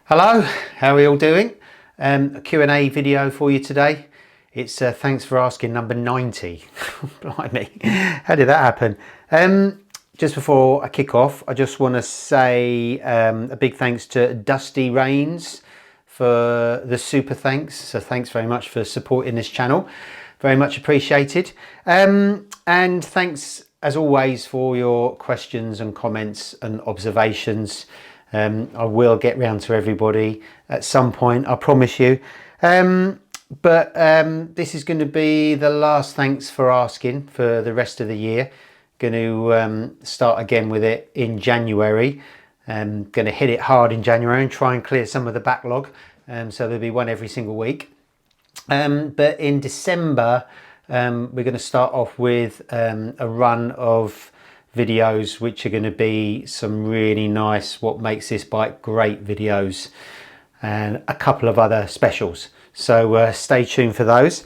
Hello, how are we all doing? A Q&A video for you today. It's thanks for asking number 90. Blimey, how did that happen? Just before I kick off, I just want to say a big thanks to Dusty Rains for the super thanks. So thanks very much for supporting this channel. Very much appreciated. And thanks as always for your questions and comments and observations. I will get round to everybody at some point, I promise you. But this is going to be the last thanks for asking for the rest of the year. Going to start again with it in January. Going to hit it hard in January and try and clear some of the backlog. So there'll be one every single week. But in December, we're going to start off with a run of videos which are going to be some really nice what makes this bike great videos and a couple of other specials, so stay tuned for those.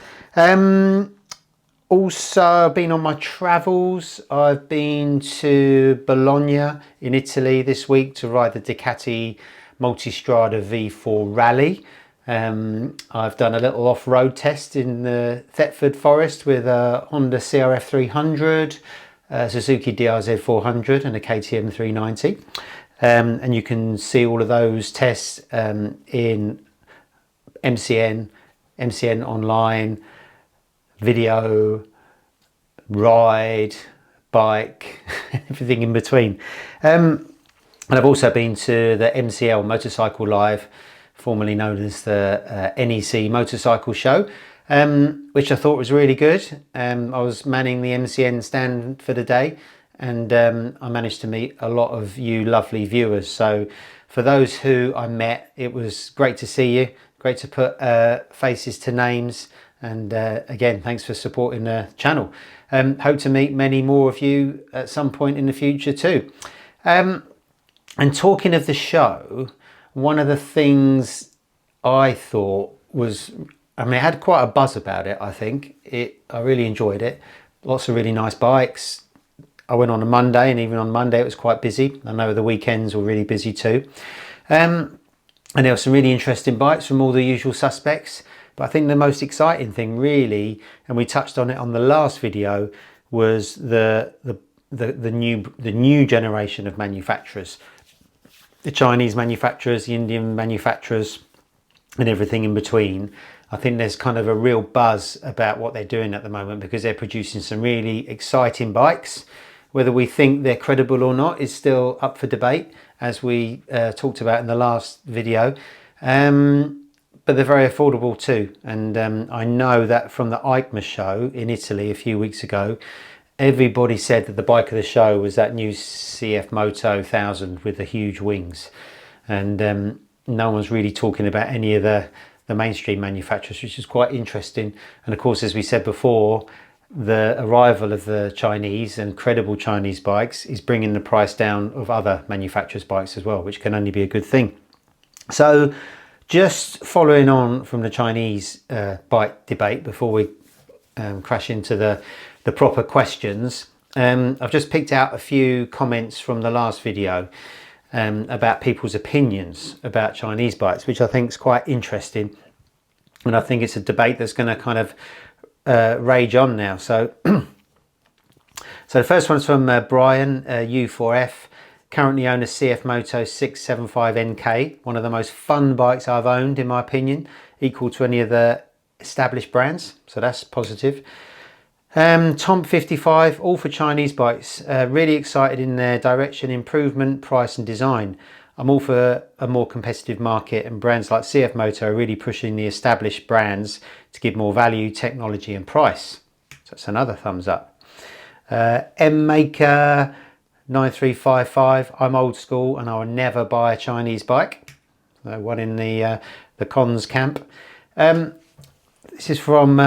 Also, I've been on my travels. I've been to Bologna in Italy this week to ride the Ducati Multistrada V4 Rally. I've done a little off-road test in the Thetford Forest with a Honda CRF 300, Suzuki DRZ 400 and a KTM 390, and you can see all of those tests in MCN online, video, ride, bike, everything in between. And I've also been to the MCL Motorcycle Live, formerly known as the NEC Motorcycle Show, which I thought was really good. I was manning the MCN stand for the day, and I managed to meet a lot of you lovely viewers. So for those who I met, it was great to see you, great to put faces to names, and again, thanks for supporting the channel. Hope to meet many more of you at some point in the future too. And talking of the show, one of the things I thought was, it had quite a buzz about it, I think. I really enjoyed it. Lots of really nice bikes. I went on a Monday, and even on Monday it was quite busy. I know the weekends were really busy too. And there were some really interesting bikes from all the usual suspects. But I think the most exciting thing really, and we touched on it on the last video, was the new generation of manufacturers. The Chinese manufacturers, the Indian manufacturers, and everything in between. I think there's kind of a real buzz about what they're doing at the moment, because they're producing some really exciting bikes. Whether we think they're credible or not is still up for debate, as we talked about in the last video. But they're very affordable too. And I know that from the EICMA show in Italy a few weeks ago, everybody said that the bike of the show was that new CF Moto 1000 with the huge wings. And no one's really talking about any of the mainstream manufacturers, which is quite interesting. And of course, as we said before, the arrival of the Chinese and credible Chinese bikes is bringing the price down of other manufacturers' bikes as well, which can only be a good thing. So just following on from the Chinese bike debate, before we crash into the proper questions, I've just picked out a few comments from the last video about people's opinions about Chinese bikes, which I think is quite interesting, and I think it's a debate that's going to kind of rage on now. So so the first one's from Brian, U4F. Currently own a CF Moto 675 NK, one of the most fun bikes I've owned in my opinion, equal to any of the established brands, so that's positive. Tom 55, all for Chinese bikes, really excited in their direction, improvement, price and design. I'm all for a more competitive market, and brands like CF Moto are really pushing the established brands to give more value, technology and price. So that's another thumbs up. M Maker 9355, I'm old school and I will never buy a Chinese bike. One in the cons camp. This is from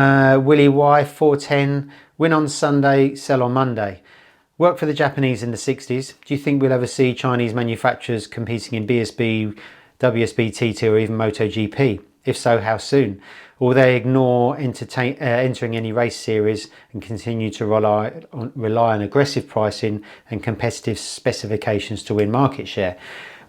Willie Y 410. Win on Sunday, sell on Monday. Worked for the Japanese in the 60s. Do you think we'll ever see Chinese manufacturers competing in BSB, WSB, TT or even MotoGP? If so, how soon? Will they ignore entering any race series and continue to rely on aggressive pricing and competitive specifications to win market share?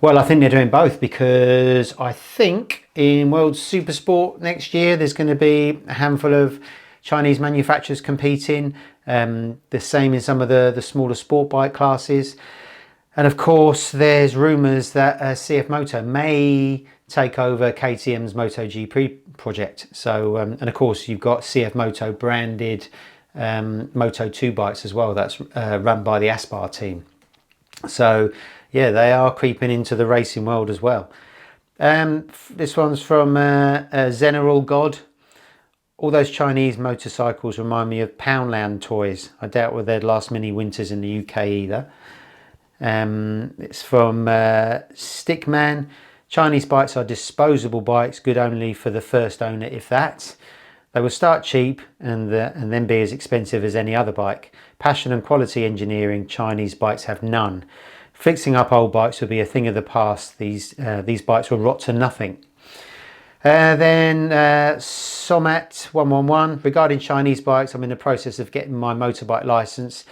Well, I think they're doing both, because I think in World Supersport next year there's going to be a handful of Chinese manufacturers competing, the same in some of the smaller sport bike classes. And of course, there's rumours that CF Moto may take over KTM's MotoGP project. So, and of course, you've got CF Moto branded Moto2 bikes as well. That's run by the Aspar team. So, yeah, they are creeping into the racing world as well. This one's from Zeneral God. All those Chinese motorcycles remind me of Poundland toys. I doubt whether they'd last many winters in the UK either. It's from Stickman. Chinese bikes are disposable bikes, good only for the first owner, if that. They will start cheap and then be as expensive as any other bike. Passion and quality engineering, Chinese bikes have none. Fixing up old bikes will be a thing of the past. These bikes will rot to nothing. Then Somat111. Regarding Chinese bikes, I'm in the process of getting my motorbike license,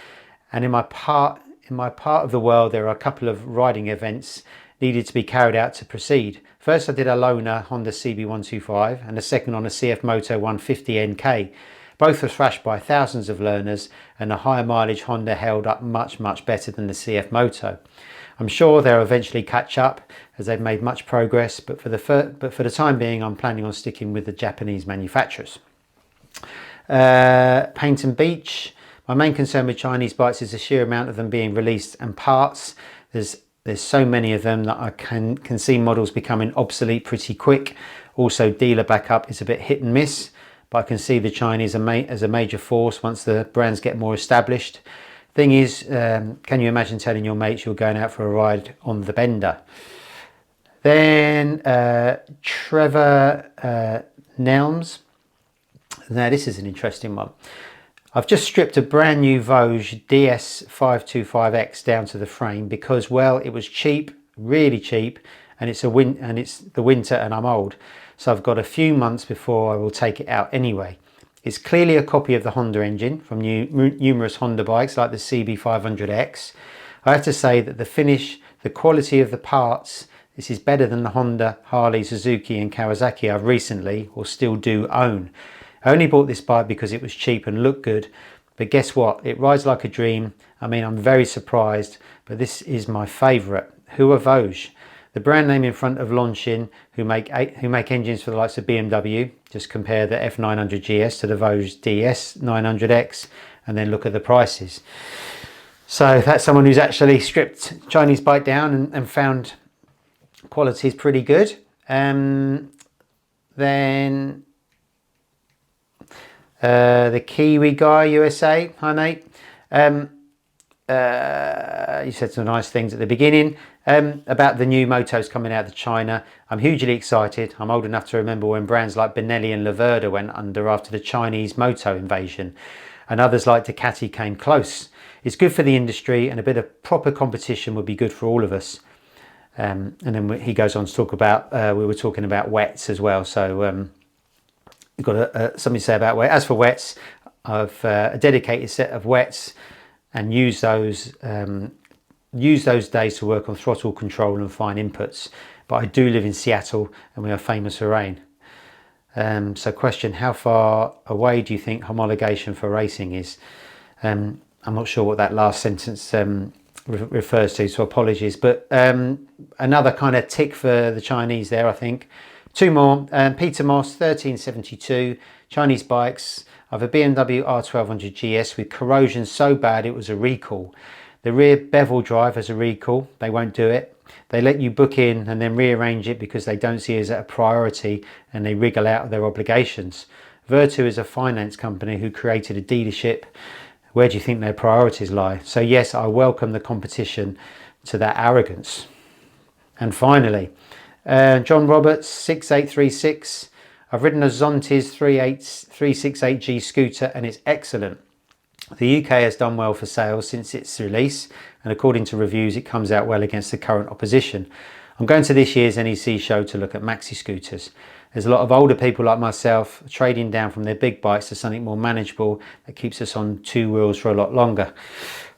and in my part of the world there are a couple of riding events needed to be carried out to proceed. First, I did a loaner Honda CB125 and a second on a CF Moto 150 NK. Both were thrashed by thousands of learners, and the higher mileage Honda held up much better than the CF Moto. I'm sure they'll eventually catch up, as they've made much progress, but for the time being I'm planning on sticking with the Japanese manufacturers. Paint and Beach. My main concern with Chinese bikes is the sheer amount of them being released and parts. There's so many of them that I can see models becoming obsolete pretty quick. Also, dealer backup is a bit hit and miss, but I can see the Chinese as a major force once the brands get more established. Thing is, can you imagine telling your mates you're going out for a ride on the Bender? Then Trevor Nelms. Now this is an interesting one. I've just stripped a brand new Vosges DS525X down to the frame because, well, it was cheap, really cheap, and it's the winter and I'm old, so I've got a few months before I will take it out anyway. It's clearly a copy of the Honda engine from numerous Honda bikes like the CB500X. I have to say that the finish, the quality of the parts, this is better than the Honda, Harley, Suzuki and Kawasaki I've recently or still do own. I only bought this bike because it was cheap and looked good, but guess what? It rides like a dream. I mean, I'm very surprised, but this is my favourite. Who are Vosges? The brand name in front of Longchin, who make engines for the likes of BMW. Just compare the F900 GS to the Vosges DS900X and then look at the prices. So that's someone who's actually stripped Chinese bike down and found quality is pretty good. Then the Kiwi guy, USA. Hi mate. You said some nice things at the beginning about the new motos coming out of China. I'm hugely excited. I'm old enough to remember when brands like Benelli and Laverda went under after the Chinese moto invasion, and others like Ducati came close. It's good for the industry, and a bit of proper competition would be good for all of us. And then he goes on to talk about, we were talking about wets as well, so you've got something to say about wet. As for wets, I've a dedicated set of wets and use those days to work on throttle control and fine inputs. But I do live in Seattle and we are famous for rain. So question, how far away do you think homologation for racing is? I'm not sure what that last sentence refers to, so apologies. But another kind of tick for the Chinese there, I think. Two more. Peter Moss, 1372, Chinese bikes. I have a BMW R1200 GS with corrosion so bad it was a recall. The rear bevel drive has a recall. They won't do it. They let you book in and then rearrange it because they don't see it as a priority and they wriggle out of their obligations. Vertu is a finance company who created a dealership. Where do you think their priorities lie? So yes, I welcome the competition to that arrogance. And finally, John Roberts, 6836. I've ridden a Zontis 368G scooter and it's excellent. The UK has done well for sales since its release, and according to reviews it comes out well against the current opposition. I'm going to this year's NEC show to look at maxi scooters. There's a lot of older people like myself trading down from their big bikes to something more manageable that keeps us on two wheels for a lot longer.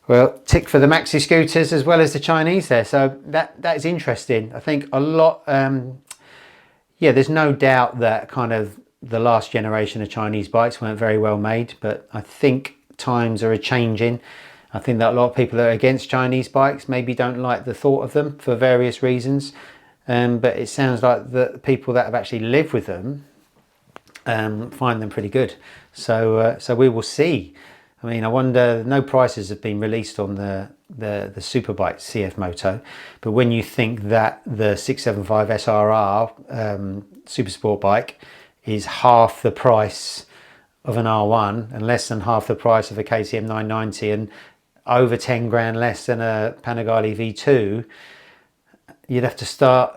Well, tick for the maxi scooters as well as the Chinese there. So that is interesting. I think a lot, yeah, there's no doubt that kind of the last generation of Chinese bikes weren't very well made, but I think times are changing. I think that a lot of people that are against Chinese bikes maybe don't like the thought of them for various reasons. But it sounds like the people that have actually lived with them find them pretty good. So we will see. I mean, I wonder, no prices have been released on the Superbike CF Moto, but when you think that the 675 SRR Super Sport bike is half the price of an R1 and less than half the price of a KTM 990 and over 10 grand less than a Panigale V2, you'd have to start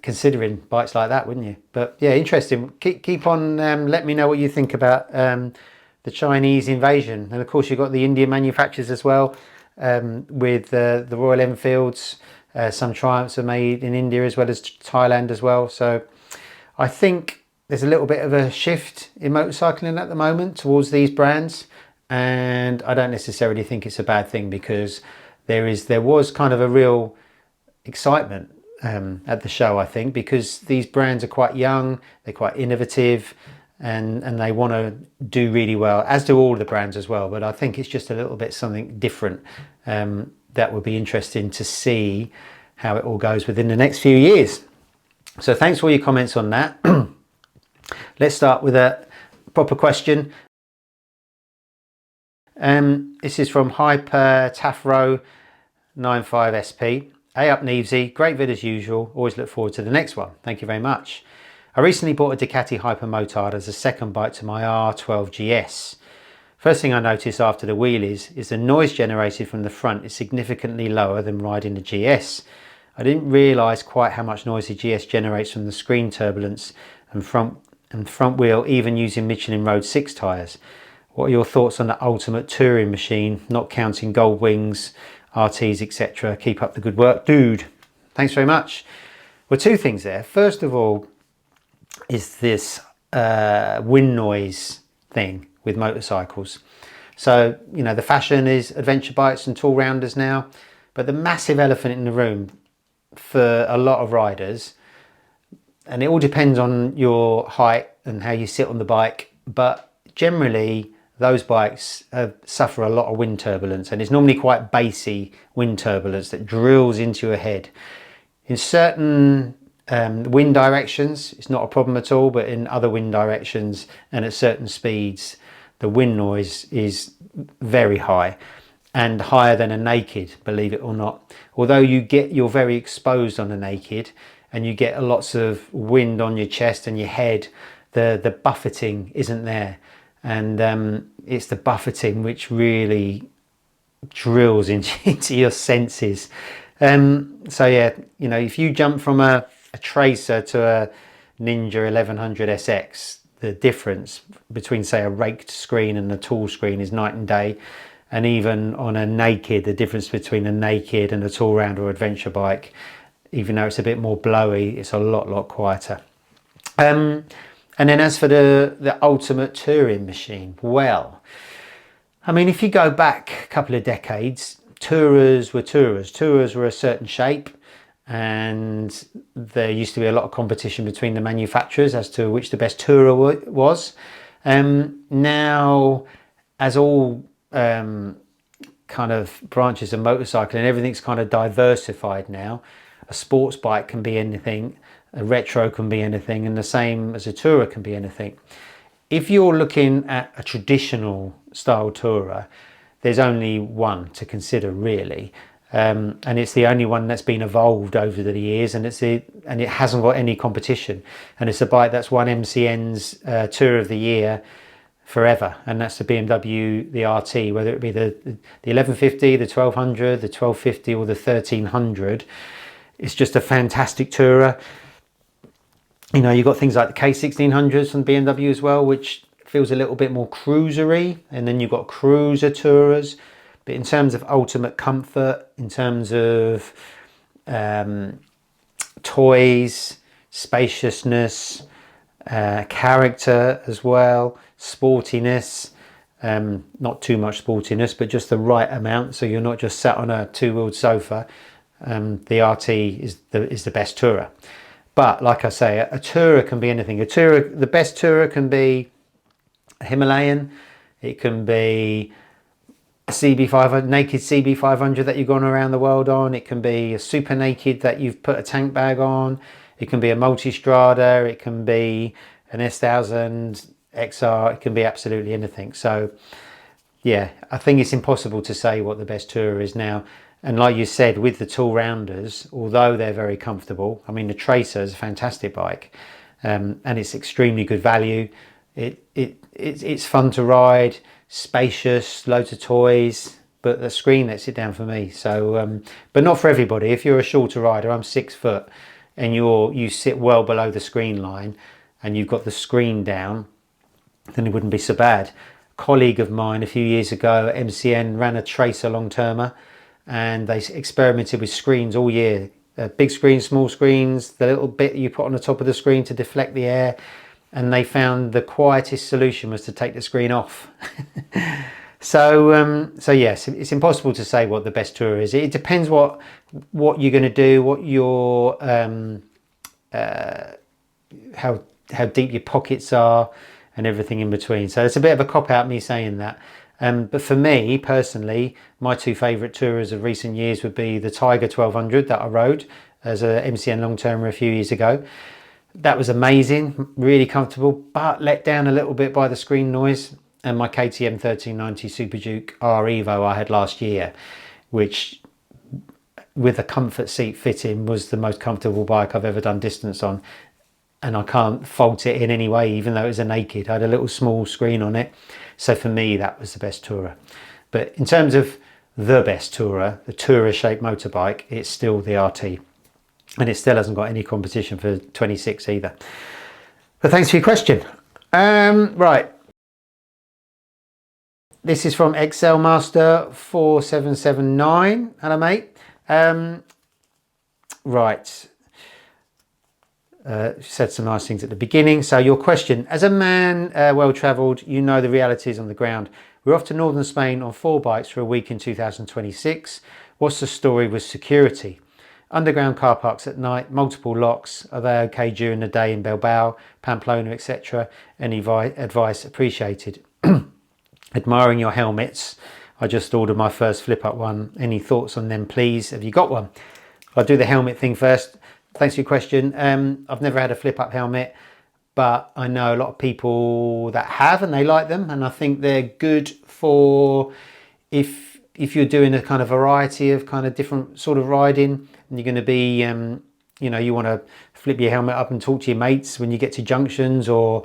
considering bikes like that, wouldn't you? But yeah, interesting. Keep on, let me know what you think about the Chinese invasion. And of course you've got the Indian manufacturers as well, with the Royal Enfields. Some Triumphs are made in India as well as Thailand as well. So I think there's a little bit of a shift in motorcycling at the moment towards these brands, and I don't necessarily think it's a bad thing, because there was kind of a real excitement at the show, I think, because these brands are quite young, they're quite innovative, and they want to do really well, as do all the brands as well. But I think it's just a little bit something different that would be interesting to see how it all goes within the next few years. So thanks for all your comments on that. Let's start with a proper question. This is from Hyper Tafro 95SP. Hey up Nevesy, great vid as usual, always look forward to the next one. Thank you very much. I recently bought a Ducati Hyper Motard as a second bike to my R12 GS. First thing I noticed after the wheelies is the noise generated from the front is significantly lower than riding the GS. I didn't realise quite how much noise the GS generates from the screen turbulence and front wheel, even using Michelin Road 6 tyres. What are your thoughts on the ultimate touring machine, not counting Gold Wings, RTs, etc. Keep up the good work, dude. Thanks very much. Well, two things there. First of all is this wind noise thing with motorcycles. So, you know, the fashion is adventure bikes and tall rounders now, but the massive elephant in the room for a lot of riders, and it all depends on your height and how you sit on the bike, but generally those bikes suffer a lot of wind turbulence, and it's normally quite bassy wind turbulence that drills into your head. In certain wind directions it's not a problem at all, but in other wind directions and at certain speeds the wind noise is very high, and higher than a naked, believe it or not. Although you're very exposed on a naked and you get lots of wind on your chest and your head, the buffeting isn't there. And it's the buffeting which really drills into your senses. So yeah, you know, if you jump from a Tracer to a Ninja 1100 SX, the difference between, say, a raked screen and a tall screen is night and day. And even on a naked, the difference between a naked and a tall round or adventure bike, even though it's a bit more blowy, it's a lot quieter. And then as for the ultimate touring machine, well, I mean, if you go back a couple of decades, Tourers were Tourers. Tourers were a certain shape, and there used to be a lot of competition between the manufacturers as to which the best Tourer was. Now, as all kind of branches of motorcycling, everything's kind of diversified now. A sports bike can be anything, a retro can be anything, and the same as a tourer can be anything. If you're looking at a traditional style tourer, there's only one to consider really, and it's the only one that's been evolved over the years, and it hasn't got any competition, and it's a bike that's won MCN's Tour of the Year forever, and that's the BMW, the RT, whether it be the 1150, the 1200, the 1250 or the 1300. It's just a fantastic tourer. You know, you've got things like the K1600s from BMW as well, which feels a little bit more cruisery, and then you've got cruiser tourers. But in terms of ultimate comfort, in terms of toys, spaciousness, character as well, sportiness, not too much sportiness, but just the right amount, so you're not just sat on a two-wheeled sofa. The RT is the best tourer. But like I say, a tourer can be anything. The best tourer can be a Himalayan, it can be a CB500, naked CB500 that you've gone around the world on, it can be a super naked that you've put a tank bag on, it can be a multi-strada, it can be an S1000 XR, it can be absolutely anything. So yeah, I think it's impossible to say what the best tourer is now. And like you said, with the tall rounders, although they're very comfortable, I mean, the Tracer is a fantastic bike, and it's extremely good value. It's fun to ride, spacious, loads of toys, but the screen lets it down for me. So, but not for everybody. If you're a shorter rider, I'm 6 foot, and you sit well below the screen line, and you've got the screen down, then it wouldn't be so bad. A colleague of mine a few years ago at MCN ran a Tracer long-termer, and they experimented with screens all year. Big screens, small screens, the little bit you put on the top of the screen to deflect the air, and they found the quietest solution was to take the screen off. So yes, it's impossible to say what the best tourer is. It depends what you're going to do, what your how deep your pockets are, and everything in between. So it's a bit of a cop-out me saying that. But for me personally, my two favourite tourers of recent years would be the Tyre 1200 that I rode as a MCN long-termer a few years ago. That was amazing, really comfortable, but let down a little bit by the screen noise. And my KTM 1390 Super Duke R Evo I had last year, which with a comfort seat fitting was the most comfortable bike I've ever done distance on. And I can't fault it in any way, even though it was a naked. I had a little small screen on it. So for me, that was the best tourer. But in terms of the best tourer, the tourer-shaped motorbike, it's still the RT. And it still hasn't got any competition for 26 either. But thanks for your question. Right. This is from Excel Master 4779. Hello, mate. Right. Said some nice things at the beginning. So your question, as a man well-travelled, you know the realities on the ground. We're off to northern Spain on 4 bikes for a week in 2026. What's the story with security? Underground car parks at night, multiple locks. Are they okay during the day in Bilbao, Pamplona, etc.? Any advice appreciated. Admiring your helmets. I just ordered my first flip-up one. Any thoughts on them, please? Have you got one? I'll do the helmet thing first. Thanks for your question. I've never had a flip-up helmet, but I know a lot of people that have, and they like them, and I think they're good for if you're doing a kind of variety of kind of different sort of riding, and you're going to be, you know, you want to flip your helmet up and talk to your mates when you get to junctions, or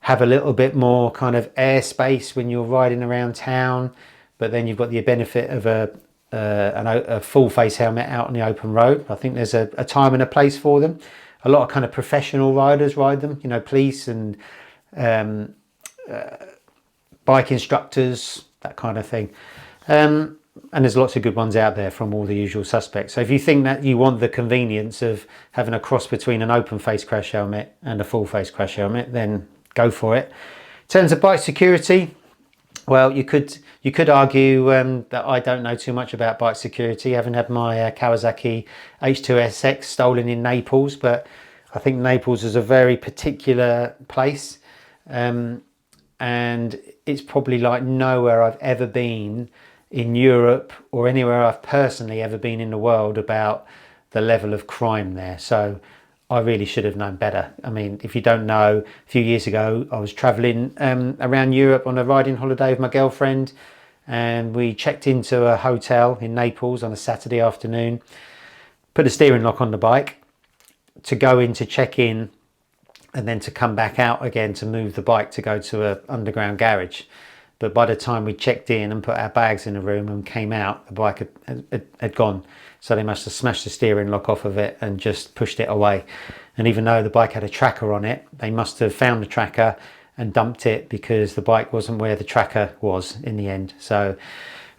have a little bit more kind of airspace when you're riding around town, but then you've got the benefit of a full face helmet out on the open road. I think there's a time and a place for them. A lot of kind of professional riders ride them, you know, police and bike instructors, that kind of thing. And there's lots of good ones out there from all the usual suspects. So if you think that you want the convenience of having a cross between an open face crash helmet and a full face crash helmet, then go for it. In terms of bike security, well, you could argue that I don't know too much about bike security, having had my Kawasaki H2SX stolen in Naples, but I think Naples is a very particular place, and it's probably like nowhere I've ever been in Europe or anywhere I've personally ever been in the world about the level of crime there. So I really should have known better. I mean, if you don't know, a few years ago I was travelling around Europe on a riding holiday with my girlfriend, and we checked into a hotel in Naples on a Saturday afternoon, put a steering lock on the bike to go in to check in, and then to come back out again to move the bike to go to an underground garage. But by the time we checked in and put our bags in the room and came out, the bike had gone. So they must have smashed the steering lock off of it and just pushed it away. And even though the bike had a tracker on it, they must have found the tracker and dumped it because the bike wasn't where the tracker was in the end. So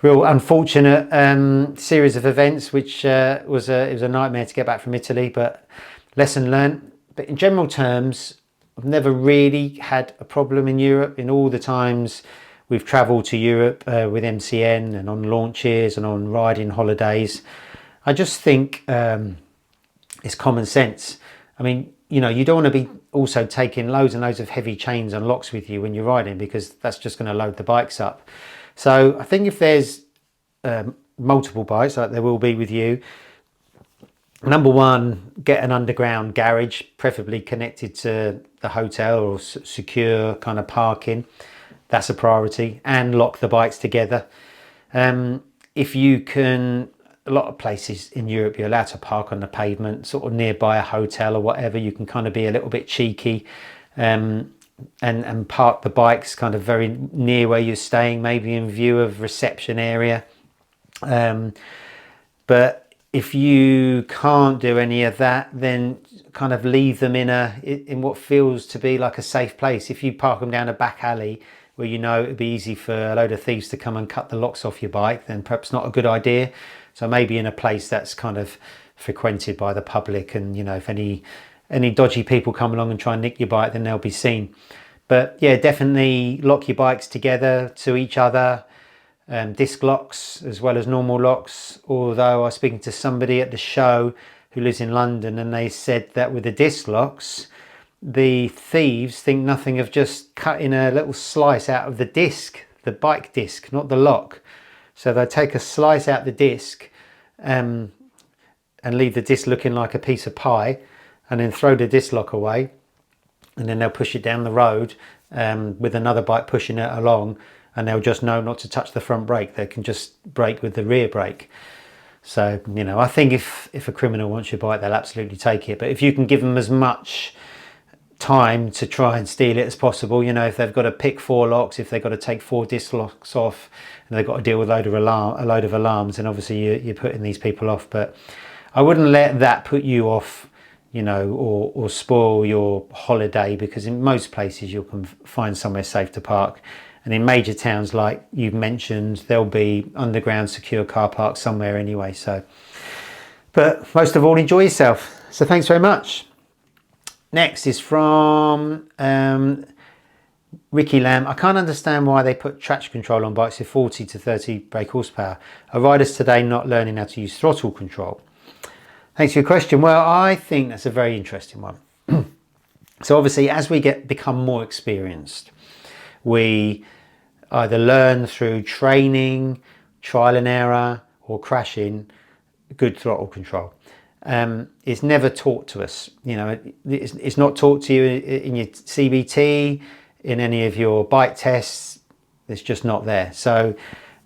real unfortunate series of events, which it was a nightmare to get back from Italy, but lesson learned. But in general terms, I've never really had a problem in Europe. In all the times we've travelled to Europe with MCN and on launches and on riding holidays, I just think it's common sense. I mean, you know, you don't want to be also taking loads and loads of heavy chains and locks with you when you're riding, because that's just going to load the bikes up. So I think if there's multiple bikes like there will be with you, number one, get an underground garage, preferably connected to the hotel or secure kind of parking. That's a priority, and lock the bikes together. If you can, a lot of places in Europe you're allowed to park on the pavement, sort of nearby a hotel or whatever. You can kind of be a little bit cheeky and park the bikes kind of very near where you're staying, maybe in view of reception area. But if you can't do any of that, then kind of leave them in what feels to be like a safe place. If you park them down a back alley where you know it'd be easy for a load of thieves to come and cut the locks off your bike, then perhaps not a good idea. So maybe in a place that's kind of frequented by the public, and you know, if any dodgy people come along and try and nick your bike, then they'll be seen. But yeah, definitely lock your bikes together to each other. Disc locks as well as normal locks. Although I was speaking to somebody at the show who lives in London, and they said that with the disc locks, the thieves think nothing of just cutting a little slice out of the disc, the bike disc, not the lock. So they take a slice out the disc and leave the disc looking like a piece of pie, and then throw the disc lock away, and then they'll push it down the road with another bike pushing it along, and they'll just know not to touch the front brake. They can just brake with the rear brake. So, you know, I think if a criminal wants your bike, they'll absolutely take it. But if you can give them as much time to try and steal it as possible, you know, if they've got to pick 4 locks, if they've got to take 4 disc locks off, and they've got to deal with a load of alarms, and obviously you're putting these people off. But I wouldn't let that put you off, you know, or spoil your holiday, because in most places you can find somewhere safe to park. And in major towns like you've mentioned, there'll be underground secure car parks somewhere anyway. So, but most of all, enjoy yourself. So thanks very much. Next is from Ricky Lamb. I can't understand why they put traction control on bikes with 40 to 30 brake horsepower. Are riders today not learning how to use throttle control? Thanks for your question. Well, I think that's a very interesting one. So obviously, as we become more experienced, we either learn through training, trial and error, or crashing good throttle control. It's never taught to us. You know, it's not taught to you in your CBT, in any of your bike tests. It's just not there. So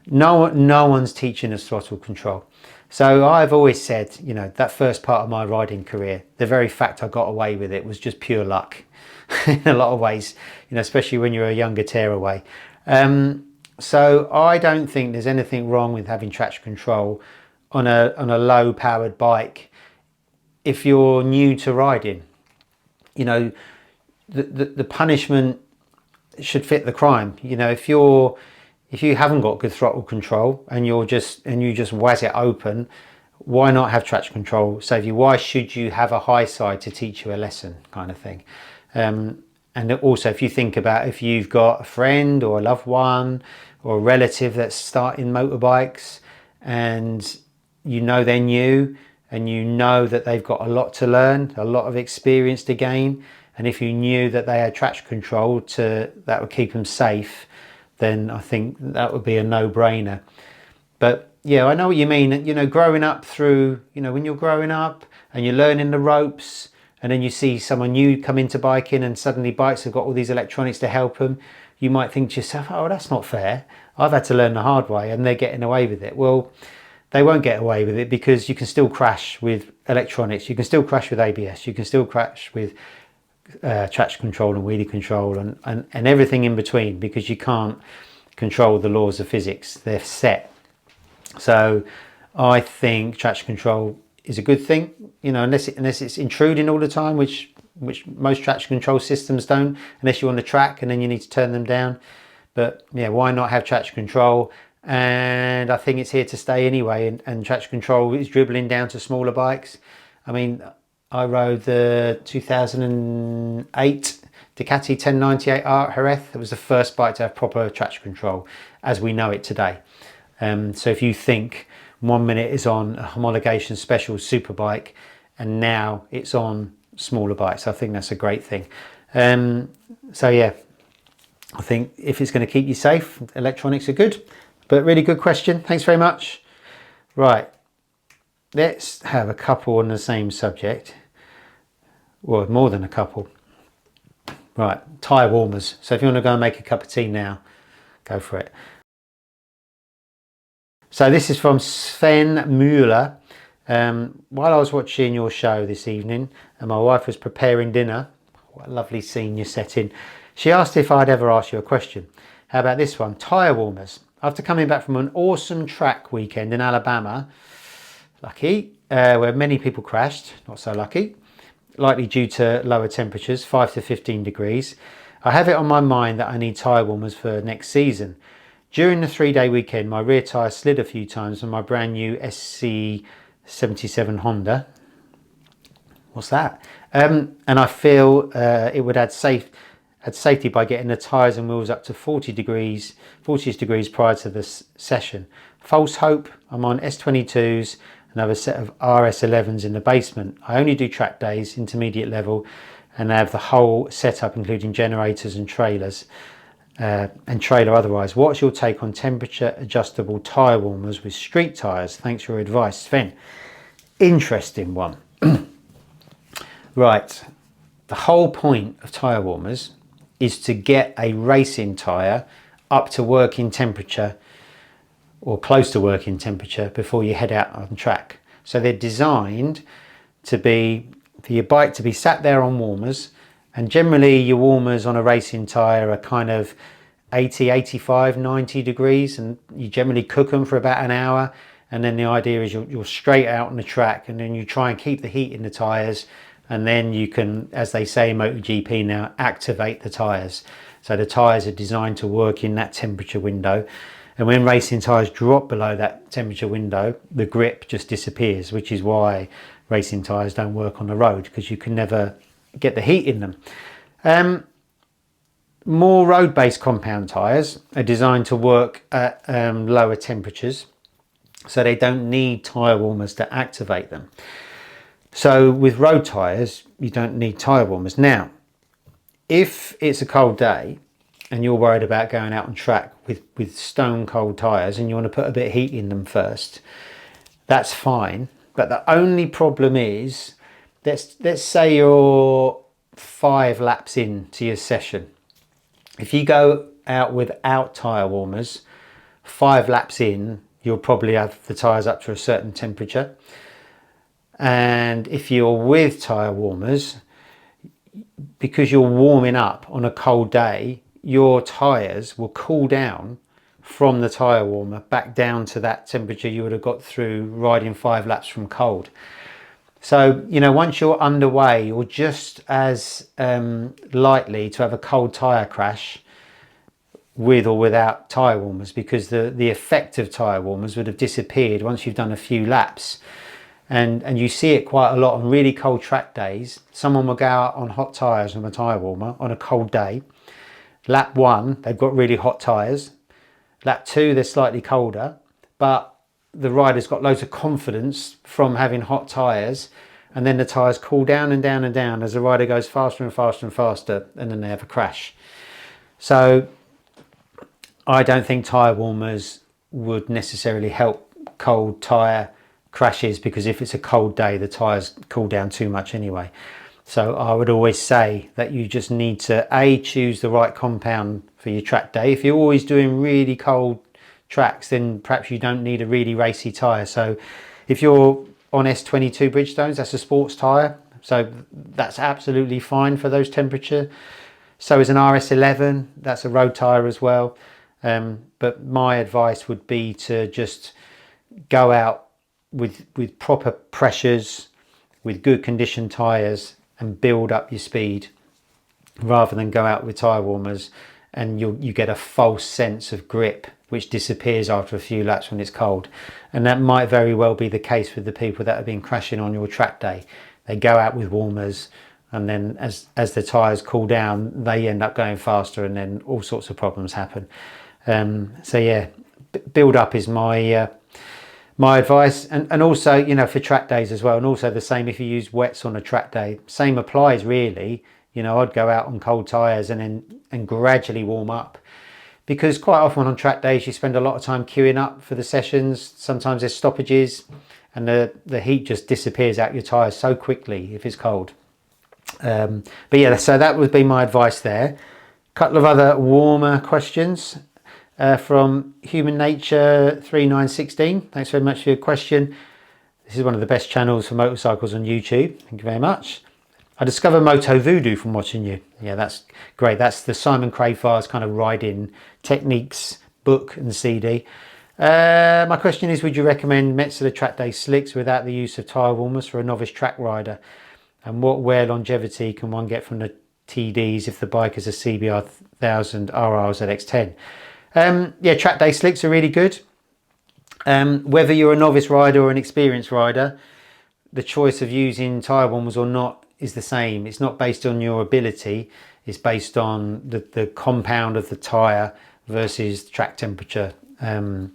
no one's teaching us throttle control. So I've always said, you know, that first part of my riding career, the very fact I got away with it was just pure luck in a lot of ways, you know, especially when you're a younger tearaway. So I don't think there's anything wrong with having traction control on a low powered bike if you're new to riding. You know, the punishment should fit the crime. You know, if you haven't got good throttle control and you just waz it open, why not have traction control save you? Why should you have a high side to teach you a lesson, kind of thing? And also, if you think about if you've got a friend or a loved one or a relative that's starting motorbikes, and you know they're new, and you know that they've got a lot to learn, a lot of experience to gain, and if you knew that they had traction control that would keep them safe, then I think that would be a no-brainer. But yeah, I know what you mean. You know, growing up through, you know, when you're growing up and you're learning the ropes, and then you see someone new come into biking and suddenly bikes have got all these electronics to help them, you might think to yourself, oh, that's not fair. I've had to learn the hard way and they're getting away with it. Well, they won't get away with it, because you can still crash with electronics. You can still crash with ABS. You can still crash with traction control and wheelie control and everything in between, because you can't control the laws of physics. They're set. So I think traction control is a good thing, you know, unless it's intruding all the time, which most traction control systems don't, unless you're on the track and then you need to turn them down. But yeah, why not have traction control? and I think it's here to stay anyway, and traction control is dribbling down to smaller bikes. I mean, I rode the 2008 Ducati 1098 R at Jerez. It was the first bike to have proper traction control as we know it today. So if you think 1 minute is on a homologation special superbike and now it's on smaller bikes, I think that's a great thing. So yeah, I think if it's going to keep you safe, electronics are good. But really good question. Thanks very much. Right, let's have a couple on the same subject. Well, more than a couple. Right, tyre warmers. So if you want to go and make a cup of tea now, go for it. So this is from Sven Mueller. While I was watching your show this evening and my wife was preparing dinner, what a lovely scene you're setting, she asked if I'd ever ask you a question. How about this one? Tyre warmers. After coming back from an awesome track weekend in Alabama, lucky, where many people crashed, not so lucky, likely due to lower temperatures, 5 to 15 degrees, I have it on my mind that I need tyre warmers for next season. During the 3-day weekend, my rear tyre slid a few times on my brand new SC77 Honda. What's that? And I feel it would add safety by getting the tyres and wheels up to 40 degrees prior to the session. False hope, I'm on S22s and have a set of RS11s in the basement. I only do track days, intermediate level, and I have the whole setup including generators and trailers and trailer otherwise. What's your take on temperature adjustable tyre warmers with street tyres? Thanks for your advice, Sven. Interesting one. Right, the whole point of tyre warmers is to get a racing tyre up to working temperature or close to working temperature before you head out on track. So they're designed to be for your bike to be sat there on warmers, and generally your warmers on a racing tyre are kind of 80, 85, 90 degrees, and you generally cook them for about an hour, and then the idea is you're straight out on the track, and then you try and keep the heat in the tyres, and then you can, as they say in MotoGP now, activate the tyres. So the tyres are designed to work in that temperature window. And when racing tyres drop below that temperature window, the grip just disappears, which is why racing tyres don't work on the road, because you can never get the heat in them. More road-based compound tyres are designed to work at lower temperatures, so they don't need tyre warmers to activate them. So with road tyres, you don't need tyre warmers. Now, if it's a cold day and you're worried about going out on track with stone cold tyres and you want to put a bit of heat in them first, that's fine. But the only problem is, let's say you're 5 laps into your session. If you go out without tyre warmers, 5 laps in, you'll probably have the tyres up to a certain temperature. And if you're with tyre warmers, because you're warming up on a cold day, your tyres will cool down from the tyre warmer back down to that temperature you would have got through riding 5 laps from cold. So, you know, once you're underway, you're just as likely to have a cold tyre crash with or without tyre warmers, because the effect of tyre warmers would have disappeared once you've done a few laps. And you see it quite a lot on really cold track days. Someone will go out on hot tyres with a tyre warmer on a cold day. Lap 1, they've got really hot tyres. Lap 2, they're slightly colder, but the rider's got loads of confidence from having hot tyres, and then the tyres cool down and down and down as the rider goes faster and faster and faster, and then they have a crash. So I don't think tyre warmers would necessarily help cold tyre crashes, because if it's a cold day, the tyres cool down too much anyway. So I would always say that you just need to choose the right compound for your track day. If you're always doing really cold tracks, then perhaps you don't need a really racy tyre. So if you're on S22 Bridgestones, that's a sports tyre, so that's absolutely fine for those temperatures. So is an RS11, that's a road tyre as well. But my advice would be to just go out with proper pressures, with good condition tyres, and build up your speed, rather than go out with tyre warmers and you get a false sense of grip which disappears after a few laps when it's cold. And that might very well be the case with the people that have been crashing on your track day. They go out with warmers, and then as the tyres cool down, they end up going faster, and then all sorts of problems happen. So yeah, build up is my advice. And also, you know, for track days as well, and also the same if you use wets on a track day, same applies really. You know, I'd go out on cold tyres and gradually warm up, because quite often on track days you spend a lot of time queuing up for the sessions. Sometimes there's stoppages, and the heat just disappears out your tyres so quickly if it's cold. But yeah, so that would be my advice there. A couple of other warmer questions from Human Nature 3916. Thanks very much for your question. This is one of the best channels for motorcycles on YouTube. Thank you very much. I discovered Moto Voodoo from watching you. Yeah, that's great. That's the Simon Crayfire's kind of riding techniques book and CD. My question is, would you recommend Metzeler track day slicks without the use of tyre warmers for a novice track rider? And what wear longevity can one get from the TDs if the bike is a CBR 1000 RRs at X10? Yeah, track day slicks are really good. Whether you're a novice rider or an experienced rider, the choice of using tyre warmers or not is the same. It's not based on your ability, it's based on the compound of the tyre versus track temperature. Track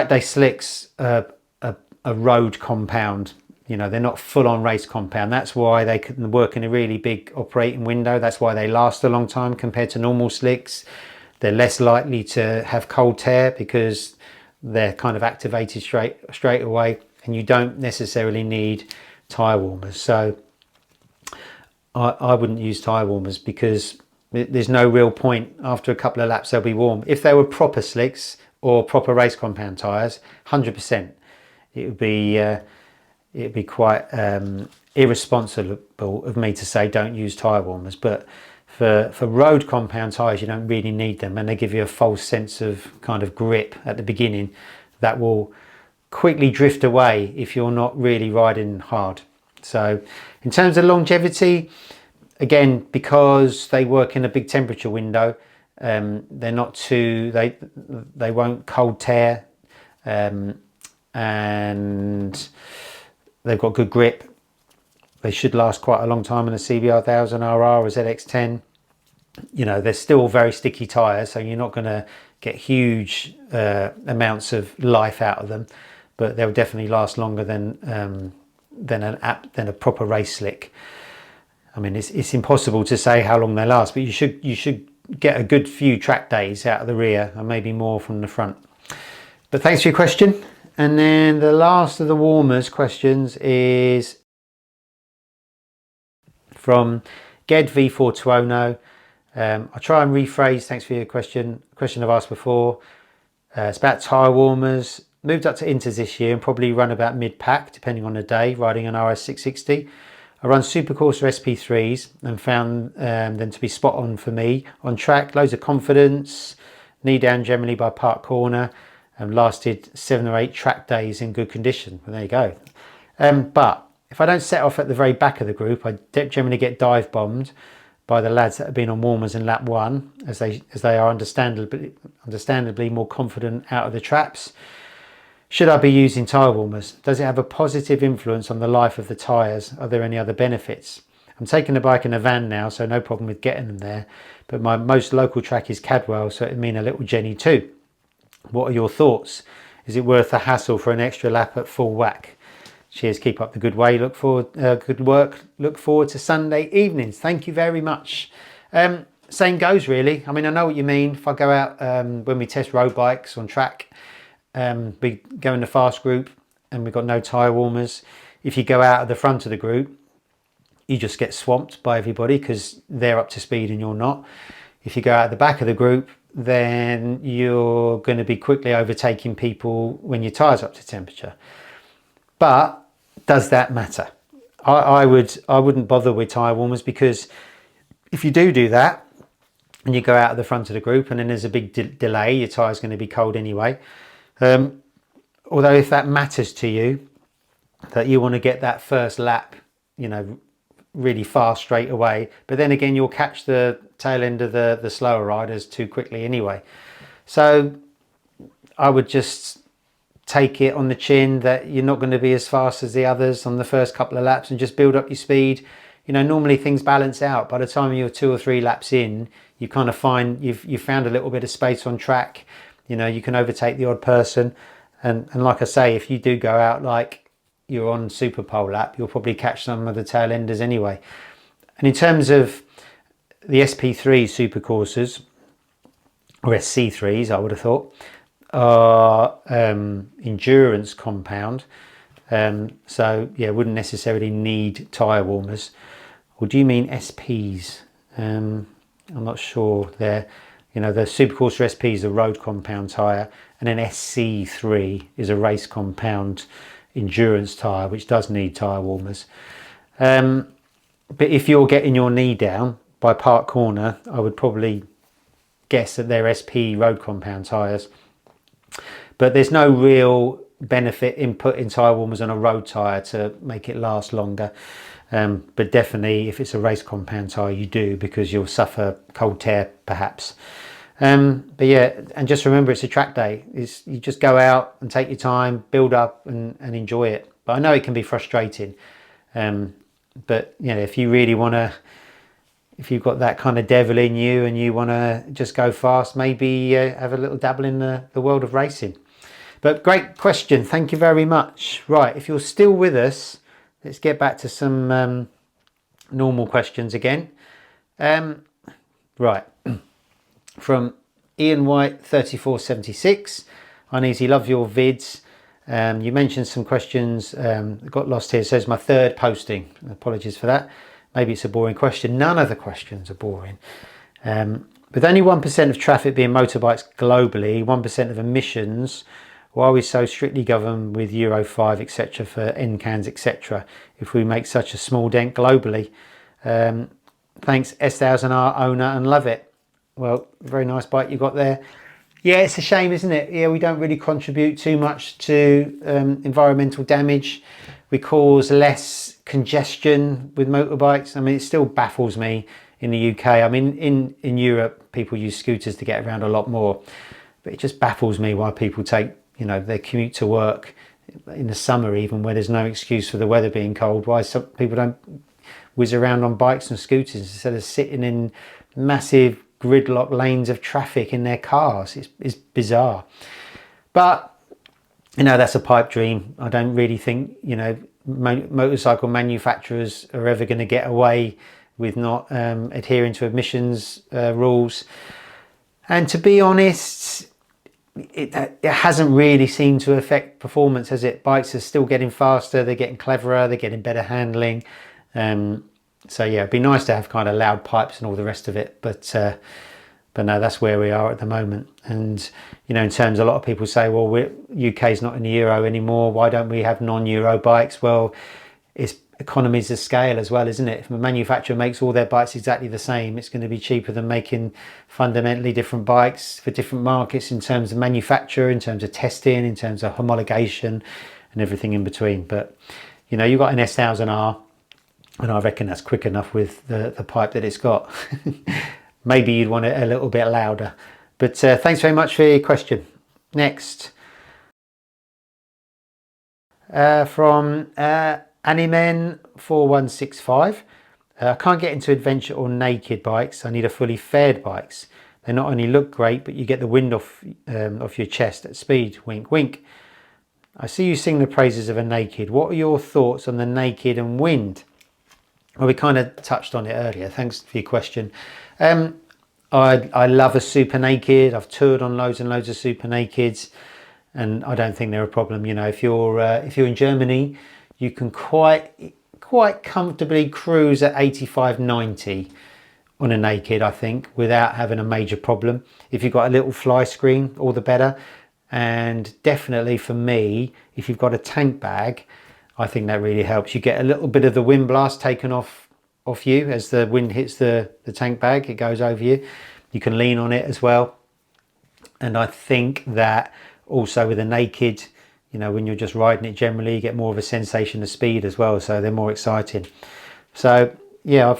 day slicks are a road compound. You know, they're not full-on race compound. That's why they can work in a really big operating window. That's why they last a long time compared to normal slicks. They're less likely to have cold tear because they're kind of activated straight away, and you don't necessarily need tyre warmers. So I wouldn't use tyre warmers, because there's no real point. After a couple of laps they'll be warm. If they were proper slicks or proper race compound tyres, 100%, it would be quite irresponsible of me to say don't use tyre warmers. But for road compound tyres, you don't really need them, and they give you a false sense of kind of grip at the beginning that will quickly drift away if you're not really riding hard. So in terms of longevity, again, because they work in a big temperature window, they're not too, they won't cold tear, and they've got good grip. They should last quite a long time in a CBR 1000 RR or ZX10. You know, they're still very sticky tyres, so you're not going to get huge amounts of life out of them, but they'll definitely last longer than a proper race slick. I mean, it's impossible to say how long they last, but you should get a good few track days out of the rear and maybe more from the front. But thanks for your question. And then the last of the warmers questions is from Ged V420. I'll try and rephrase. Thanks for your question. Question I've asked before. It's about tyre warmers. Moved up to Inters this year and probably run about mid-pack depending on the day, riding an RS660. I run Supercourser SP3s and found them to be spot on for me on track. Loads of confidence, knee down generally by Park Corner, and lasted 7 or 8 track days in good condition. Well, there you go. But if I don't set off at the very back of the group, I generally get dive bombed by the lads that have been on warmers in lap 1, as they are understandably more confident out of the traps. Should I be using tyre warmers? Does it have a positive influence on the life of the tyres? Are there any other benefits? I'm taking the bike in a van now, so no problem with getting them there, but my most local track is Cadwell, so it'd mean a little Jenny too. What are your thoughts? Is it worth the hassle for an extra lap at full whack? Cheers, keep up the good work. Look forward to Sunday evenings. Thank you very much. Same goes really. I mean, I know what you mean. If I go out when we test road bikes on track, we go in the fast group and we've got no tyre warmers. If you go out at the front of the group, you just get swamped by everybody because they're up to speed and you're not. If you go out at the back of the group, then you're going to be quickly overtaking people when your tyre's up to temperature. But does that matter? I wouldn't bother with tyre warmers, because if you do that and you go out at the front of the group and then there's a big delay, your tyre's going to be cold anyway. Although if that matters to you, that you want to get that first lap, you know, really fast straight away, but then again you'll catch the tail end of the slower riders too quickly anyway. So I would just take it on the chin that you're not going to be as fast as the others on the first couple of laps, and just build up your speed. You know, normally things balance out. By the time you're 2 or 3 laps in, you kind of find you've found a little bit of space on track. You know, you can overtake the odd person, and like I say, if you do go out like you're on Super Pole lap, you'll probably catch some of the tail enders anyway. And in terms of the SP3 supercoursers, or SC3s, I would have thought, are endurance compound. So yeah, wouldn't necessarily need tyre warmers. Or do you mean SPs? I'm not sure there. You know, the Supercourser SP is a road compound tyre, and an SC3 is a race compound endurance tyre, which does need tyre warmers. But if you're getting your knee down by Park Corner, I would probably guess that they're SP road compound tyres. But there's no real benefit in putting tyre warmers on a road tyre to make it last longer. But definitely if it's a race compound tyre, you do, because you'll suffer cold tear perhaps. But yeah, and just remember, it's a track day. You just go out and take your time, build up and enjoy it. But I know it can be frustrating. But you know, if you really want to, if you've got that kind of devil in you and you want to just go fast, maybe have a little dabble in the world of racing. But great question, thank you very much. Right, if you're still with us, let's get back to some normal questions again. Right, from Ian White 3476. Uneasy, love your vids. You mentioned some questions, got lost here. It says my third posting. Apologies for that. Maybe it's a boring question. None of the questions are boring. With only 1% of traffic being motorbikes globally, 1% of emissions, why are we so strictly governed with Euro 5, etc. for NCANs, etc. if we make such a small dent globally? Thanks, S1000R owner, and love it. Well, very nice bike you got there. Yeah, it's a shame, isn't it? Yeah, we don't really contribute too much to environmental damage. We cause less congestion with motorbikes. I mean, it still baffles me in the UK. I mean, in Europe, people use scooters to get around a lot more. But it just baffles me why people take, you know, their commute to work in the summer, even where there's no excuse for the weather being cold. Why some people don't whiz around on bikes and scooters instead of sitting in massive gridlock lanes of traffic in their cars. It's bizarre. But, you know, that's a pipe dream. I don't really think, you know, motorcycle manufacturers are ever going to get away with not adhering to emissions rules. And to be honest, it hasn't really seemed to affect performance, has it? Bikes are still getting faster, they're getting cleverer, they're getting better handling. So yeah, it'd be nice to have kind of loud pipes and all the rest of it, but no, that's where we are at the moment. And you know, in terms, a lot of people say, well, UK's not in the Euro anymore, why don't we have non-Euro bikes? Well, it's economies of scale as well, isn't it? If a manufacturer makes all their bikes exactly the same, it's going to be cheaper than making fundamentally different bikes for different markets in terms of manufacture, in terms of testing, in terms of homologation and everything in between. But you know, you've got an S1000R, and I reckon that's quick enough with the pipe that it's got. Maybe you'd want it a little bit louder. But thanks very much for your question. Next. From Animen4165. I can't get into adventure or naked bikes. I need a fully faired bikes. They not only look great, but you get the wind off your chest at speed. Wink, wink. I see you sing the praises of a naked. What are your thoughts on the naked and wind? Well, we kind of touched on it earlier. Thanks for your question. I love a super naked. I've toured on loads and loads of super nakeds, and I don't think they're a problem. You know, if you're in Germany, you can quite comfortably cruise at 85-90 on a naked, I think, without having a major problem. If you've got a little fly screen, all the better. And definitely for me, if you've got a tank bag, I think that really helps. You get a little bit of the wind blast taken off you as the wind hits the tank bag. It goes over you. You can lean on it as well. And I think that also with a naked, you know, when you're just riding it generally, you get more of a sensation of speed as well. So they're more exciting. So yeah,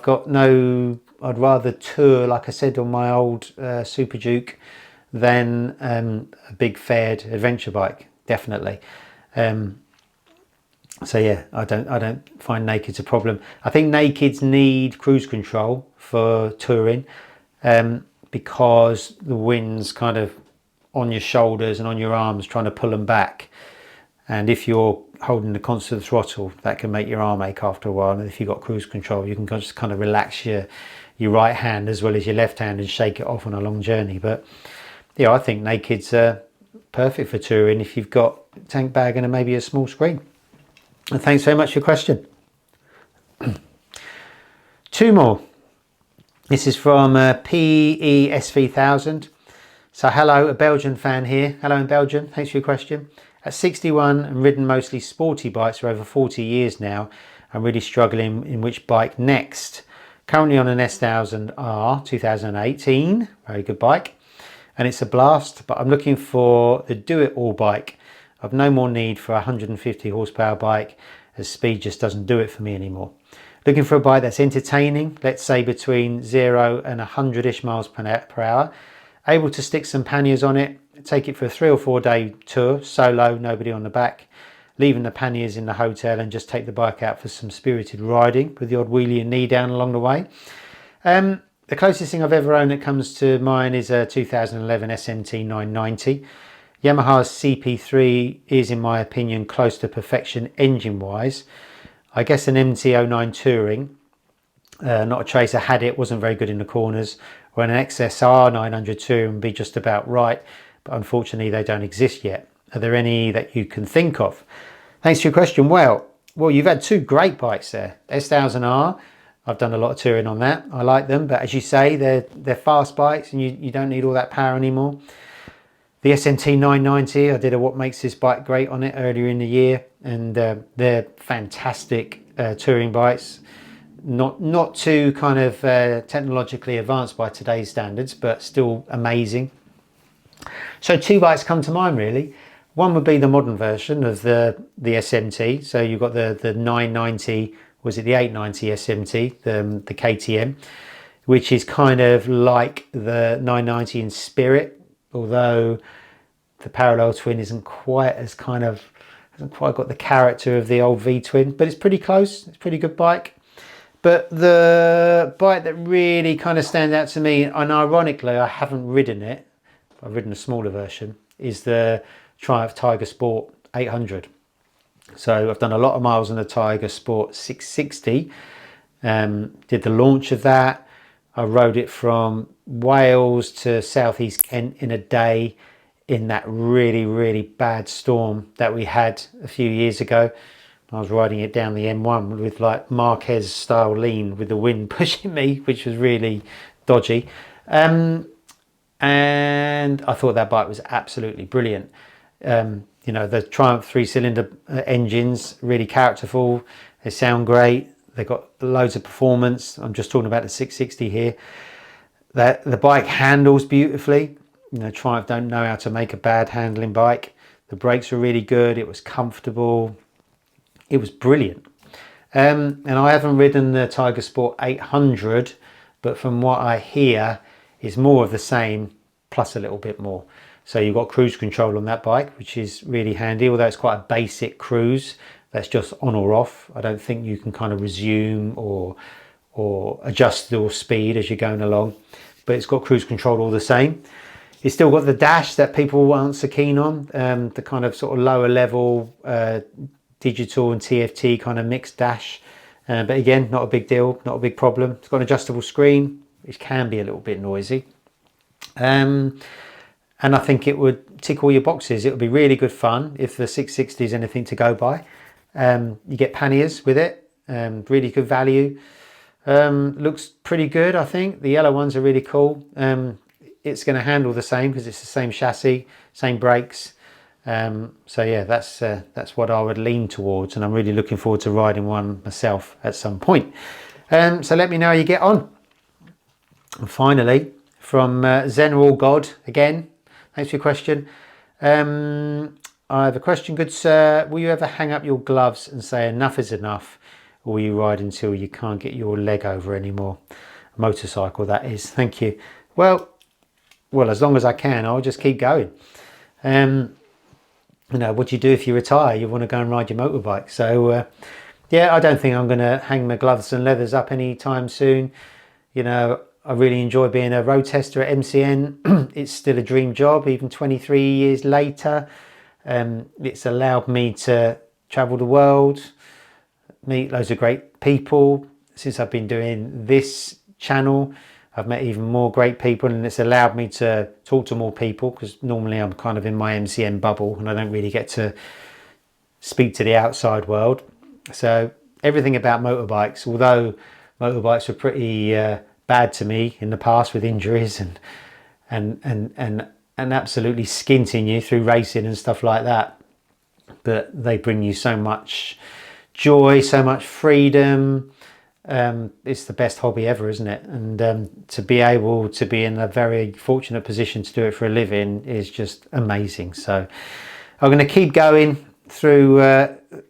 I'd rather tour, like I said, on my old Super Duke than a big fared adventure bike, definitely. So yeah, I don't find nakeds a problem. I think nakeds need cruise control for touring, because the wind's kind of on your shoulders and on your arms trying to pull them back. And if you're holding the constant throttle, that can make your arm ache after a while. And if you've got cruise control, you can just kind of relax your right hand as well as your left hand and shake it off on a long journey. But yeah, I think nakeds are perfect for touring if you've got a tank bag and maybe a small screen. And thanks very much for your question. Two more. This is from PESV1000. So hello, a Belgian fan here. Hello in Belgium. Thanks for your question. At 61 and ridden mostly sporty bikes for over 40 years now, I'm really struggling in which bike next. Currently on an S1000R 2018, very good bike, and it's a blast, but I'm looking for the do-it-all bike. I've no more need for a 150 horsepower bike, as speed just doesn't do it for me anymore. Looking for a bike that's entertaining, let's say between 0 and 100-ish miles per hour, able to stick some panniers on it, take it for a 3 or 4 day tour, solo, nobody on the back, leaving the panniers in the hotel and just take the bike out for some spirited riding with the odd wheelie and knee down along the way. The closest thing I've ever owned that comes to mind is a 2011 SMT 990. Yamaha's CP3 is, in my opinion, close to perfection engine-wise. I guess an MT-09 Touring, not a Tracer, had it, wasn't very good in the corners, or an XSR 900 Touring would be just about right, but unfortunately they don't exist yet. Are there any that you can think of? Thanks for your question. Well, you've had two great bikes there. S1000R, I've done a lot of touring on that. I like them, but as you say, they're fast bikes and you don't need all that power anymore. The SMT 990, I did a What Makes This Bike Great on it earlier in the year, and they're fantastic touring bikes. Not too kind of technologically advanced by today's standards, but still amazing. So two bikes come to mind really. One would be the modern version of the SMT. So you've got the 990, was it the 890 SMT, the KTM, which is kind of like the 990 in spirit, although the parallel twin hasn't quite got the character of the old V-twin, but it's pretty close. It's a pretty good bike. But the bike that really kind of stands out to me, and ironically I haven't ridden it, I've ridden a smaller version, is the Triumph Tiger Sport 800. So I've done a lot of miles on the Tiger Sport 660. Did the launch of that. I rode it from Wales to southeast Kent in a day in that really, really bad storm that we had a few years ago. I was riding it down the M1 with like Marquez style lean with the wind pushing me, which was really dodgy. And I thought that bike was absolutely brilliant. You know, the Triumph 3-cylinder engines, really characterful. They sound great. They've got loads of performance. I'm just talking about the 660 here. The bike handles beautifully. You know, Triumph don't know how to make a bad handling bike. The brakes were really good. It was comfortable. It was brilliant. And I haven't ridden the Tiger Sport 800, but from what I hear, is more of the same plus a little bit more. So you've got cruise control on that bike, which is really handy, although it's quite a basic cruise that's just on or off. I don't think you can kind of resume or adjust your speed as you're going along, but it's got cruise control all the same. It's still got the dash that people aren't so keen on, the kind of sort of lower level digital and TFT kind of mixed dash. But again, not a big deal, not a big problem. It's got an adjustable screen, which can be a little bit noisy. And I think it would tick all your boxes. It would be really good fun if the 660 is anything to go by. You get panniers with it, really good value. Looks pretty good, I think. The yellow ones are really cool. It's going to handle the same because it's the same chassis, same brakes. So yeah, that's what I would lean towards, and I'm really looking forward to riding one myself at some point. So let me know how you get on. And finally, from Zenral God again, thanks for your question. I have a question, good sir. Will you ever hang up your gloves and say enough is enough or you ride until you can't get your leg over anymore? Motorcycle, that is. Thank you. Well, as long as I can, I'll just keep going. You know, what do you do if you retire? You want to go and ride your motorbike. So yeah, I don't think I'm going to hang my gloves and leathers up anytime soon. You know, I really enjoy being a road tester at MCN. It's still a dream job, even 23 years later. It's allowed me to travel the world, meet loads of great people. Since I've been doing this channel, I've met even more great people, and it's allowed me to talk to more people, because normally I'm kind of in my MCN bubble and I don't really get to speak to the outside world. So everything about motorbikes, although motorbikes were pretty bad to me in the past with injuries and absolutely skinting you through racing and stuff like that, but they bring you so much joy, so much freedom. It's the best hobby ever, isn't it? And to be able to be in a very fortunate position to do it for a living is just amazing. So I'm going to keep going through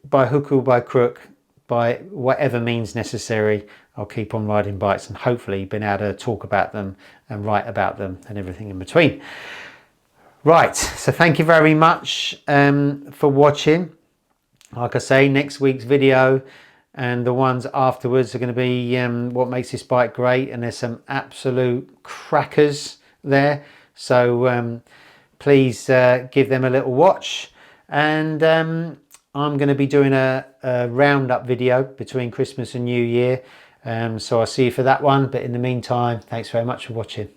by hook or by crook, by whatever means necessary. I'll keep on riding bikes and hopefully being able to talk about them and write about them and everything in between. Right, so thank you very much for watching. Like I say, next week's video and the ones afterwards are going to be what makes this bike great, and there's some absolute crackers there, so please give them a little watch. And I'm going to be doing a roundup video between Christmas and New Year, so I'll see you for that one. But in the meantime, thanks very much for watching.